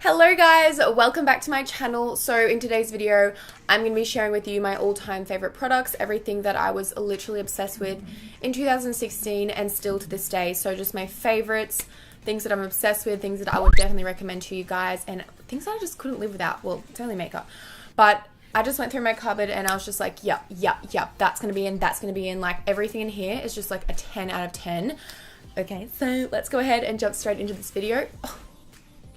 Hello guys, welcome back to my channel. So in today's video, I'm going to be sharing with you my all-time favorite products, everything that I was literally obsessed with in 2016 and still to this day. So just my favorites, things that I'm obsessed with, things that I would definitely recommend to you guys, and things that I just couldn't live without. Well, it's only makeup, but I just went through my cupboard and I was just like, yep, that's going to be in, that's going to be in. Like everything in here is just like a 10 out of 10. Okay, so let's go ahead and jump straight into this video.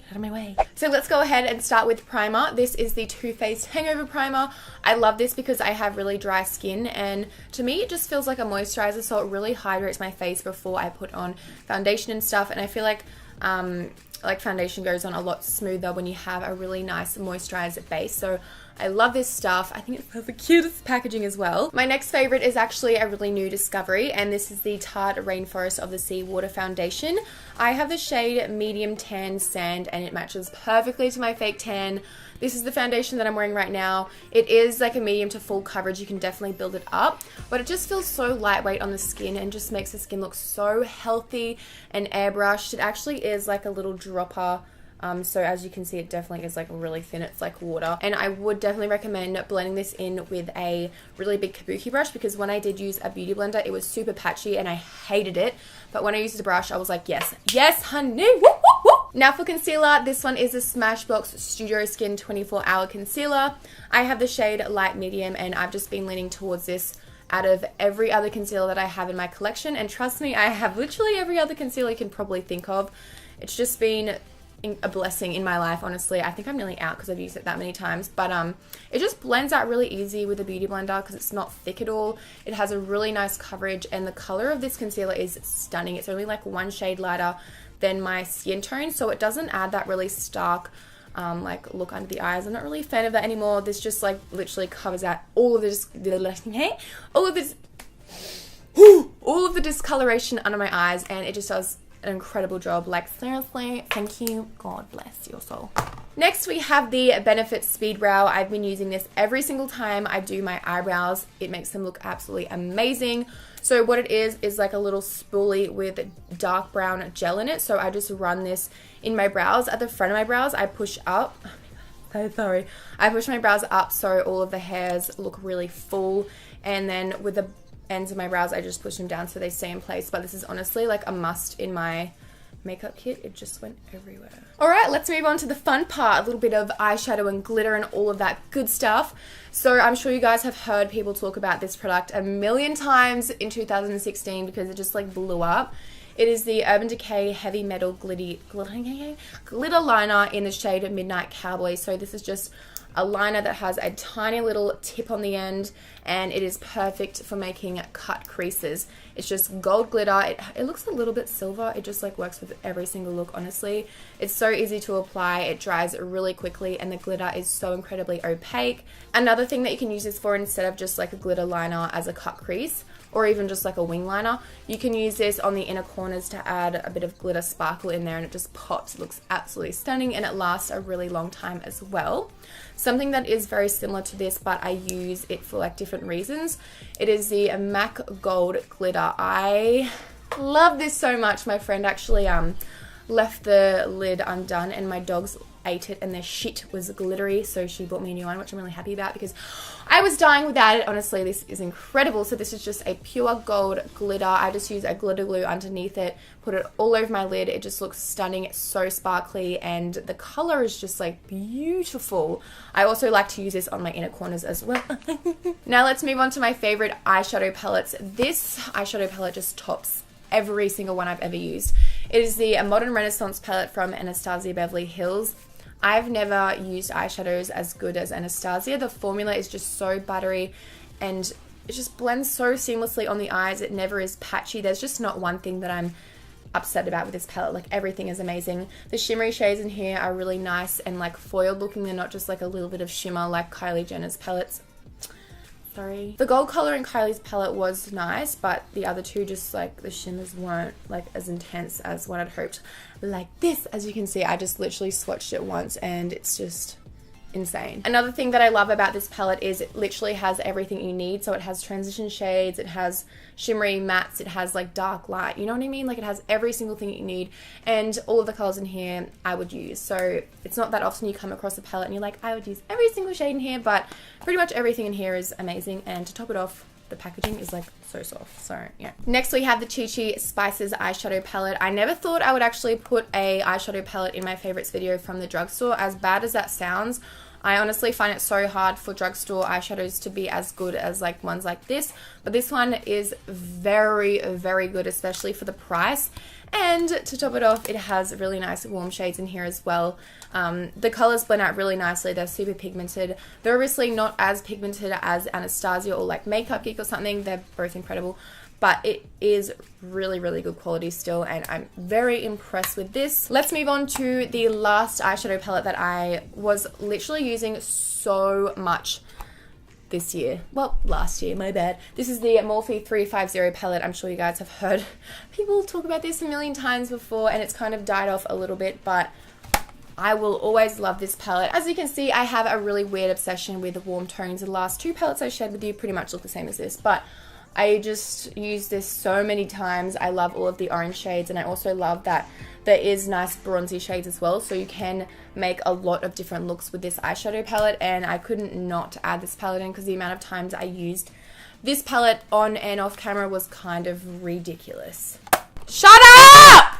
Out of my way. So let's go ahead and start with primer. This is the Too Faced Hangover Primer. I love this because I have really dry skin, and to me it just feels like a moisturizer, so it really hydrates my face before I put on foundation and stuff, and I feel like foundation goes on a lot smoother when you have a really nice moisturized base. So I love this stuff. I think it has the cutest packaging as well. My next favorite is actually a really new discovery, and this is the Tarte Rainforest of the Sea Water Foundation. I have the shade Medium Tan Sand, and it matches perfectly to my fake tan. This is the foundation that I'm wearing right now. It is like a medium to full coverage. You can definitely build it up, but it just feels so lightweight on the skin and just makes the skin look so healthy and airbrushed. It actually is like a little dropper. So as you can see, it definitely is like really thin. It's like water, and I would definitely recommend blending this in with a really big kabuki brush, because when I did use a beauty blender, it was super patchy and I hated it, but when I used the brush, I was like, yes honey, woo, woo, woo. Now for concealer, this one is a Smashbox Studio Skin 24-hour concealer. I have the shade Light Medium, and I've just been leaning towards this out of every other concealer that I have in my collection, and trust me, I have literally every other concealer you can probably think of. It's just been a blessing in my life, honestly. I think I'm nearly out because I've used it that many times, but it just blends out really easy with a beauty blender because it's not thick at all. It has a really nice coverage, and the color of this concealer is stunning. It's only like one shade lighter than my skin tone, so it doesn't add that really stark like look under the eyes. I'm not really a fan of that anymore. This just like literally covers out all of this all of the discoloration under my eyes, and it just does an incredible job. Like seriously, thank you, God bless your soul. Next we have the Benefit Speed Brow. I've been using this every single time I do my eyebrows. It makes them look absolutely amazing. So what it is like a little spoolie with dark brown gel in it. So I just run this in my brows. At the front of my brows, I push up. Oh my God, so sorry. I push my brows up so all of the hairs look really full, and then with the ends of my brows, I just push them down so they stay in place. But this is honestly like a must in my makeup kit. It just went everywhere. Alright, let's move on to the fun part, a little bit of eyeshadow and glitter and all of that good stuff. So I'm sure you guys have heard people talk about this product a million times in 2016 because it just like blew up. It is the Urban Decay Heavy Metal Glitter Liner in the shade Midnight Cowboy. So this is just a liner that has a tiny little tip on the end, and it is perfect for making cut creases. It's just gold glitter. It looks a little bit silver. It just like works with every single look, honestly. It's so easy to apply. It dries really quickly, and the glitter is so incredibly opaque. Another thing that you can use this for, instead of just like a glitter liner as a cut crease, or even just like a wing liner, you can use this on the inner corners to add a bit of glitter sparkle in there, and it just pops. It looks absolutely stunning, and it lasts a really long time as well. Something that is very similar to this, but I use it for like different reasons. It is the MAC Gold Glitter. I love this so much. My friend actually left the lid undone, and my dogs ate it and their shit was glittery, so she bought me a new one, which I'm really happy about because I was dying without it. Honestly, this is incredible. So this is just a pure gold glitter. I just use a glitter glue underneath it, put it all over my lid. It just looks stunning. It's so sparkly, and the color is just like beautiful. I also like to use this on my inner corners as well. Now let's move on to my favorite eyeshadow palettes. This eyeshadow palette just tops every single one I've ever used. It is the Modern Renaissance palette from Anastasia Beverly Hills. I've never used eyeshadows as good as Anastasia. The formula is just so buttery, and it just blends so seamlessly on the eyes. It never is patchy. There's just not one thing that I'm upset about with this palette. Like everything is amazing. The shimmery shades in here are really nice and like foiled looking. They're not just like a little bit of shimmer like Kylie Jenner's palettes. Sorry. The gold color in Kylie's palette was nice, but the other two, just like the shimmers weren't like as intense as what I'd hoped. Like this, as you can see, I just literally swatched it once, and it's just insane. Another thing that I love about this palette is it literally has everything you need. So it has transition shades, it has shimmery mattes, it has like dark light, you know what I mean? Like it has every single thing you need, and all of the colors in here I would use. So it's not that often you come across a palette and you're like, I would use every single shade in here, but pretty much everything in here is amazing. And to top it off, the packaging is like so soft. So yeah. Next we have the Chi Chi Spices eyeshadow palette. I never thought I would actually put a eyeshadow palette in my favorites video from the drugstore. As bad as that sounds, I honestly find it so hard for drugstore eyeshadows to be as good as like ones like this, but this one is very, very good, especially for the price. And to top it off, it has really nice warm shades in here as well. The colors blend out really nicely. They're super pigmented. They're obviously not as pigmented as Anastasia or like Makeup Geek or something. They're both incredible, but it is really, really good quality still, and I'm very impressed with this. Let's move on to the last eyeshadow palette that I was literally using so much this year. Well, last year, my bad. This is the Morphe 350 palette. I'm sure you guys have heard people talk about this a million times before, and it's kind of died off a little bit, but I will always love this palette. As you can see, I have a really weird obsession with warm tones. The last two palettes I shared with you pretty much look the same as this, but I just use this so many times. I love all of the orange shades, and I also love that there is nice bronzy shades as well, so you can make a lot of different looks with this eyeshadow palette, and I couldn't not add this palette in because the amount of times I used this palette on and off camera was kind of ridiculous. Shut up!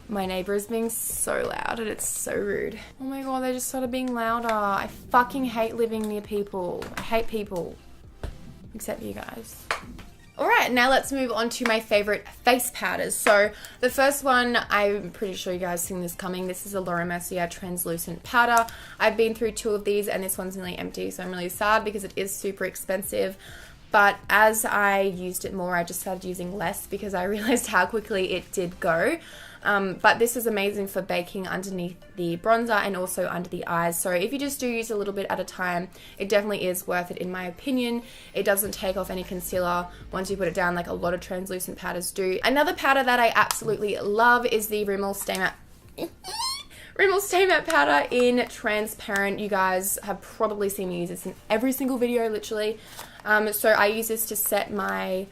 My neighbor is being so loud and it's so rude. Oh my god, they just started being louder. I fucking hate living near people. I hate people. Except you guys. Alright, now let's move on to my favorite face powders. So the first one, I'm pretty sure you guys seen this coming. This is a Laura Mercier translucent powder. I've been through two of these and this one's nearly empty, so I'm really sad because it is super expensive. But as I used it more, I just started using less because I realized how quickly it did go. But this is amazing for baking underneath the bronzer and also under the eyes. So if you just do use a little bit at a time, it definitely is worth it in my opinion. It doesn't take off any concealer once you put it down like a lot of translucent powders do. Another powder that I absolutely love is the Rimmel Stay Matte Rimmel Stay Matte powder in transparent. You guys have probably seen me use this in every single video literally. So I use this to set my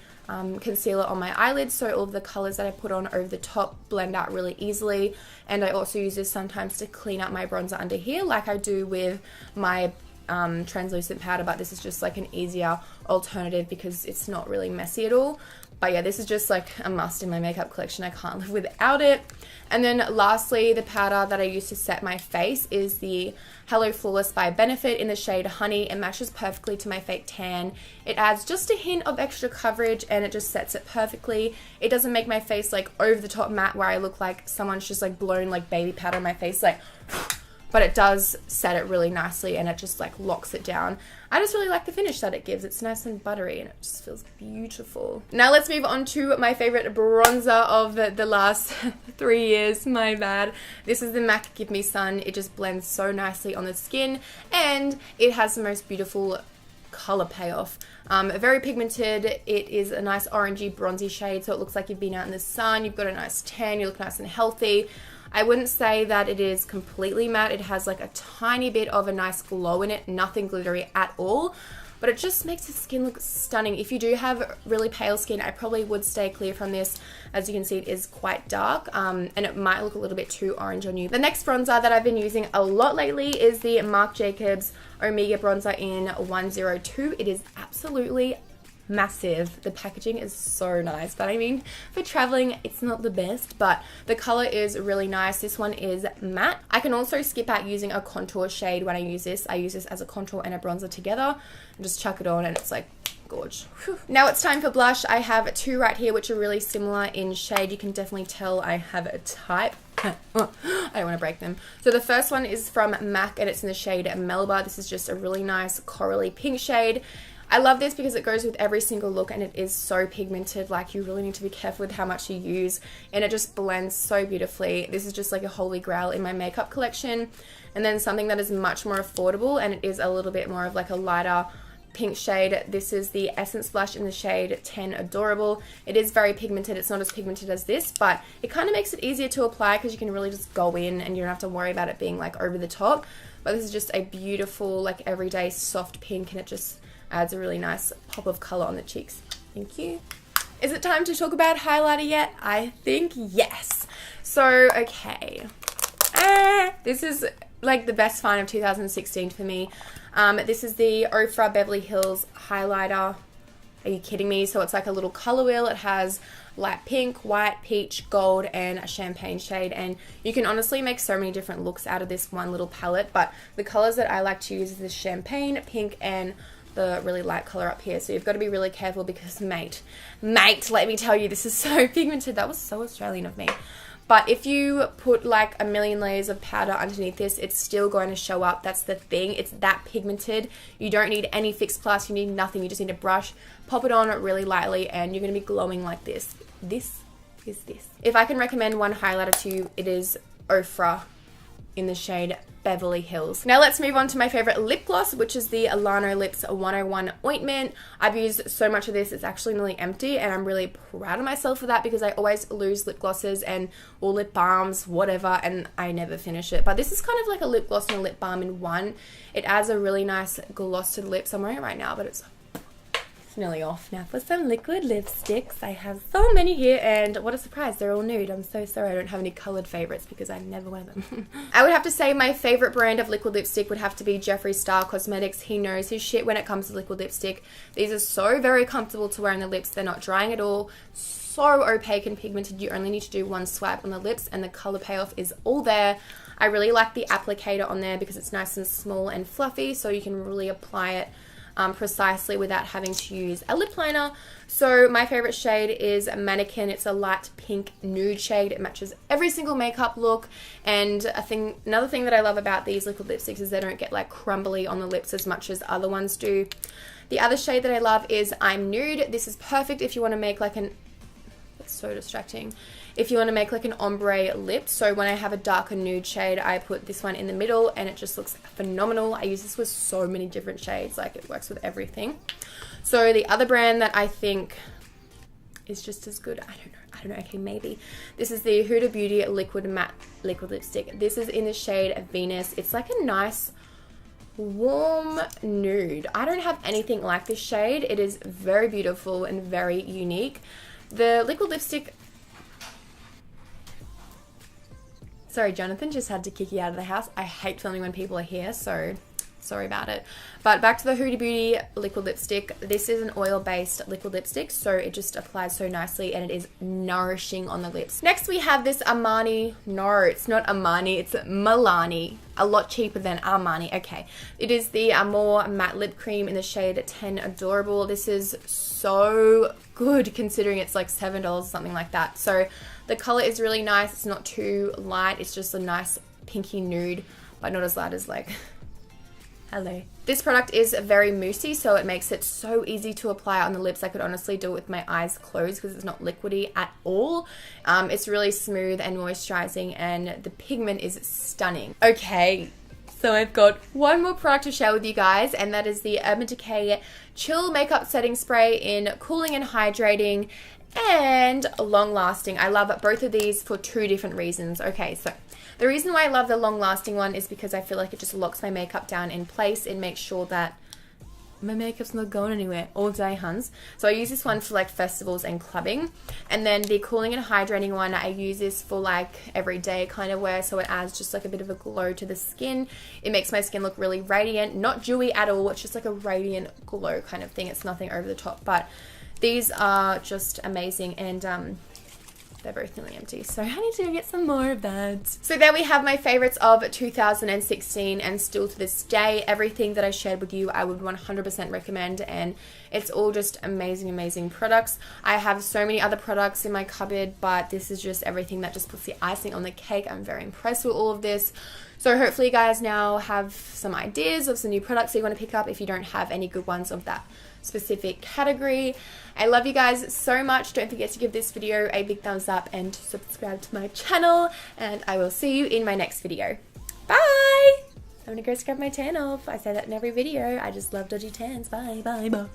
concealer on my eyelids, so all of the colors that I put on over the top blend out really easily. And I also use this sometimes to clean up my bronzer under here like I do with my translucent powder, but this is just like an easier alternative because it's not really messy at all. But yeah, this is just like a must in my makeup collection. I can't live without it. And then lastly, the powder that I use to set my face is the Hello Flawless by Benefit in the shade Honey. It matches perfectly to my fake tan. It adds just a hint of extra coverage and it just sets it perfectly. It doesn't make my face like over the top matte where I look like someone's just like blown like baby powder on my face, like, but it does set it really nicely and it just like locks it down. I just really like the finish that it gives. It's nice and buttery and it just feels beautiful. Now let's move on to my favorite bronzer of the last 3 years, my bad. This is the MAC Give Me Sun. It just blends so nicely on the skin and it has the most beautiful color payoff. Very pigmented. It is a nice orangey bronzy shade, so it looks like you've been out in the sun, you've got a nice tan, you look nice and healthy. I wouldn't say that it is completely matte. It has like a tiny bit of a nice glow in it, nothing glittery at all, but it just makes the skin look stunning. If you do have really pale skin, I probably would stay clear from this. As you can see, it is quite dark and it might look a little bit too orange on you. The next bronzer that I've been using a lot lately is the Marc Jacobs Omega bronzer in 102. It is absolutely massive. The packaging is so nice, but I mean for traveling it's not the best, but the color is really nice. This one is matte. I can also skip out using a contour shade when I use this. I use this as a contour and a bronzer together and just chuck it on and it's like gorge. Whew. Now it's time for blush. I have two right here which are really similar in shade. You can definitely tell I have a type. I don't want to break them. So the first one is from MAC and it's in the shade Melba. This is just a really nice corally pink shade. I love this because it goes with every single look and it is so pigmented. Like, you really need to be careful with how much you use and it just blends so beautifully. This is just like a holy grail in my makeup collection. And then something that is much more affordable and it is a little bit more of like a lighter pink shade. This is the Essence Blush in the shade 10 Adorable. It is very pigmented. It's not as pigmented as this, but it kind of makes it easier to apply because you can really just go in and you don't have to worry about it being like over the top. But this is just a beautiful, like everyday soft pink, and it just adds a really nice pop of color on the cheeks. Thank you. Is it time to talk about highlighter yet? I think yes. So, okay. This is like the best find of 2016 for me. This is the Ofra Beverly Hills highlighter. Are you kidding me? So it's like a little color wheel. It has light pink, white, peach, gold, and a champagne shade. And you can honestly make so many different looks out of this one little palette. But the colors that I like to use is this champagne, pink, and the really light color up here. So you've got to be really careful because mate, let me tell you, this is so pigmented. That was so Australian of me. But if you put like a million layers of powder underneath this, it's still going to show up. That's the thing. It's that pigmented. You don't need any Fix Plus. You need nothing. You just need a brush, pop it on really lightly, and you're going to be glowing like this. This is this. If I can recommend one highlighter to you, it is Ofra in the shade Beverly Hills. Now let's move on to my favorite lip gloss, which is the Lano Lips 101 Ointment. I've used so much of this, it's actually nearly empty, and I'm really proud of myself for that because I always lose lip glosses and or lip balms, whatever, and I never finish it. But this is kind of like a lip gloss and a lip balm in one. It adds a really nice gloss to the lips. I'm wearing it right now, but it's nearly off. Now for some liquid lipsticks. I have so many here, and what a surprise, they're all nude. I'm so sorry I don't have any colored favorites because I never wear them. I would have to say my favorite brand of liquid lipstick would have to be Jeffree Star Cosmetics. He knows his shit when it comes to liquid lipstick. These are so very comfortable to wear on the lips. They're not drying at all. So opaque and pigmented. You only need to do one swipe on the lips and the color payoff is all there. I really like the applicator on there because it's nice and small and fluffy, so you can really apply it precisely without having to use a lip liner. So my favorite shade is Mannequin. It's a light pink nude shade. It matches every single makeup look. And another thing that I love about these liquid lipsticks is they don't get like crumbly on the lips as much as other ones do. The other shade that I love is I'm Nude. This is perfect if you want to make like it's so distracting. If you want to make like an ombre lip. So when I have a darker nude shade, I put this one in the middle and it just looks phenomenal. I use this with so many different shades, like it works with everything. So the other brand that I think is just as good, I don't know, okay, maybe. This is the Huda Beauty Liquid Matte Liquid Lipstick. This is in the shade Venus. It's like a nice warm nude. I don't have anything like this shade. It is very beautiful and very unique. The liquid lipstick... Sorry, Jonathan just had to kick you out of the house. I hate filming when people are here, so sorry about it. But back to the Huda Beauty liquid lipstick. This is an oil-based liquid lipstick, so it just applies so nicely and it is nourishing on the lips. Next, we have this Armani. No, it's not Armani, it's Milani. A lot cheaper than Armani. Okay. It is the Amore Matte Lip Cream in the shade 10 Adorable. This is so good considering it's like $7 or something like that. So the color is really nice. It's not too light. It's just a nice pinky nude, but not as light as like... Hello. This product is very moussey, so it makes it so easy to apply on the lips. I could honestly do it with my eyes closed because it's not liquidy at all. It's really smooth and moisturizing, and the pigment is stunning. Okay, so I've got one more product to share with you guys, and that is the Urban Decay Chill Makeup Setting Spray in Cooling and Hydrating and Long Lasting. I love both of these for two different reasons. Okay, so the reason why I love the long lasting one is because I feel like it just locks my makeup down in place and makes sure that my makeup's not going anywhere all day, huns. So I use this one for like festivals and clubbing. And then the cooling and hydrating one, I use this for like everyday kind of wear. So it adds just like a bit of a glow to the skin. It makes my skin look really radiant, not dewy at all. It's just like a radiant glow kind of thing. It's nothing over the top, but these are just amazing, and they're both nearly empty, so I need to get some more of that. So there we have my favorites of 2016, and still to this day, everything that I shared with you, I would 100% recommend, and it's all just amazing, amazing products. I have so many other products in my cupboard, but this is just everything that just puts the icing on the cake. I'm very impressed with all of this. So hopefully you guys now have some ideas of some new products that you want to pick up if you don't have any good ones of that specific category. I love you guys so much. Don't forget to give this video a big thumbs up and subscribe to my channel, and I will see you in my next video. Bye! I'm gonna go scrub my tan off. I say that in every video. I just love dodgy tans. Bye, bye, bye.